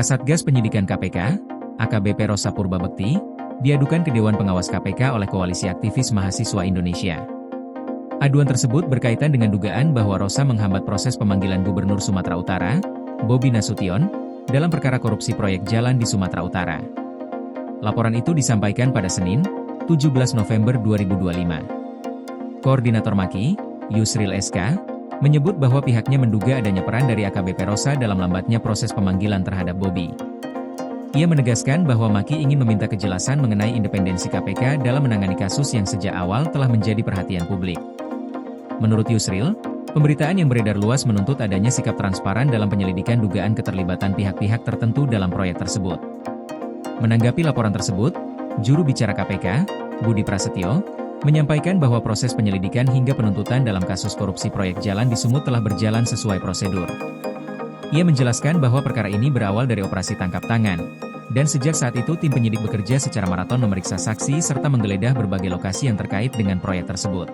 Kasatgas Penyidikan KPK, AKBP Rosa Purbabekti, diadukan ke Dewan Pengawas KPK oleh Koalisi Aktivis Mahasiswa Indonesia. Aduan tersebut berkaitan dengan dugaan bahwa Rosa menghambat proses pemanggilan Gubernur Sumatera Utara, Bobi Nasution, dalam perkara korupsi proyek jalan di Sumatera Utara. Laporan itu disampaikan pada Senin, 17 November 2025. Koordinator Maki, Yusril SK, menyebut bahwa pihaknya menduga adanya peran dari AKBP Rosa dalam lambatnya proses pemanggilan terhadap Bobi. Ia menegaskan bahwa Maki ingin meminta kejelasan mengenai independensi KPK dalam menangani kasus yang sejak awal telah menjadi perhatian publik. Menurut Yusril, pemberitaan yang beredar luas menuntut adanya sikap transparan dalam penyelidikan dugaan keterlibatan pihak-pihak tertentu dalam proyek tersebut. Menanggapi laporan tersebut, juru bicara KPK, Budi Prasetyo, menyampaikan bahwa proses penyelidikan hingga penuntutan dalam kasus korupsi proyek jalan di Sumut telah berjalan sesuai prosedur. Ia menjelaskan bahwa perkara ini berawal dari operasi tangkap tangan, dan sejak saat itu tim penyidik bekerja secara maraton memeriksa saksi serta menggeledah berbagai lokasi yang terkait dengan proyek tersebut.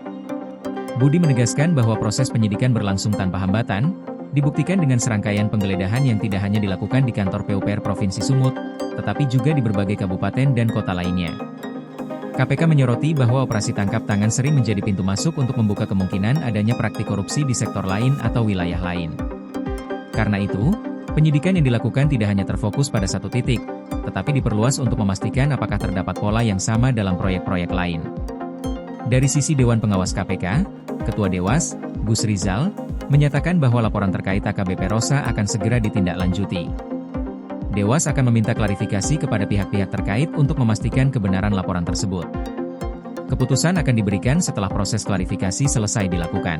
Budi menegaskan bahwa proses penyidikan berlangsung tanpa hambatan, dibuktikan dengan serangkaian penggeledahan yang tidak hanya dilakukan di kantor PUPR Provinsi Sumut, tetapi juga di berbagai kabupaten dan kota lainnya. KPK menyoroti bahwa operasi tangkap tangan sering menjadi pintu masuk untuk membuka kemungkinan adanya praktik korupsi di sektor lain atau wilayah lain. Karena itu, penyidikan yang dilakukan tidak hanya terfokus pada satu titik, tetapi diperluas untuk memastikan apakah terdapat pola yang sama dalam proyek-proyek lain. Dari sisi Dewan Pengawas KPK, Ketua Dewas, Gus Rizal, menyatakan bahwa laporan terkait AKBP Rosa akan segera ditindaklanjuti. Dewas akan meminta klarifikasi kepada pihak-pihak terkait untuk memastikan kebenaran laporan tersebut. Keputusan akan diberikan setelah proses klarifikasi selesai dilakukan.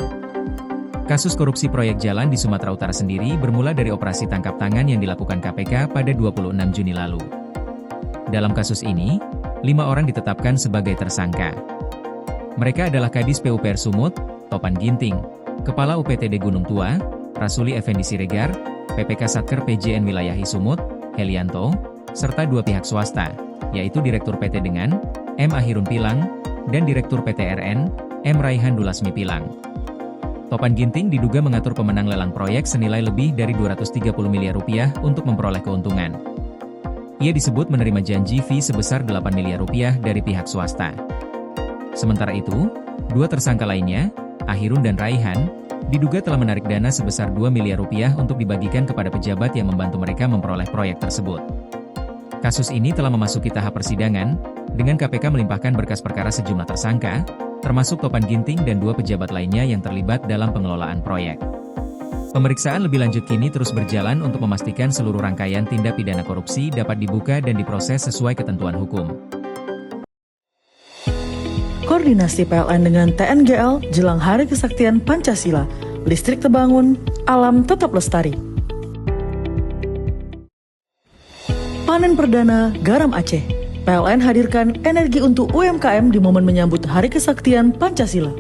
Kasus korupsi proyek jalan di Sumatera Utara sendiri bermula dari operasi tangkap tangan yang dilakukan KPK pada 26 Juni lalu. Dalam kasus ini, 5 orang ditetapkan sebagai tersangka. Mereka adalah Kadis PUPR Sumut, Topan Ginting, Kepala UPTD Gunung Tua, Rasuli Effendi Siregar, PPK Satker PJN Wilayah Sumut, Helianto, serta 2 pihak swasta, yaitu Direktur PT Dengan, M. Ahirun Pilang, dan Direktur PT RN, M. Raihan Dulasmi Pilang. Topan Ginting diduga mengatur pemenang lelang proyek senilai lebih dari 230 miliar rupiah untuk memperoleh keuntungan. Ia disebut menerima janji fee sebesar 8 miliar rupiah dari pihak swasta. Sementara itu, 2 tersangka lainnya, Ahirun dan Raihan, diduga telah menarik dana sebesar 2 miliar rupiah untuk dibagikan kepada pejabat yang membantu mereka memperoleh proyek tersebut. Kasus ini telah memasuki tahap persidangan, dengan KPK melimpahkan berkas perkara sejumlah tersangka, termasuk Topan Ginting dan 2 pejabat lainnya yang terlibat dalam pengelolaan proyek. Pemeriksaan lebih lanjut kini terus berjalan untuk memastikan seluruh rangkaian tindak pidana korupsi dapat dibuka dan diproses sesuai ketentuan hukum. Koordinasi PLN dengan TNGL jelang Hari Kesaktian Pancasila, listrik terbangun, alam tetap lestari. Panen perdana garam Aceh. PLN hadirkan energi untuk UMKM di momen menyambut Hari Kesaktian Pancasila.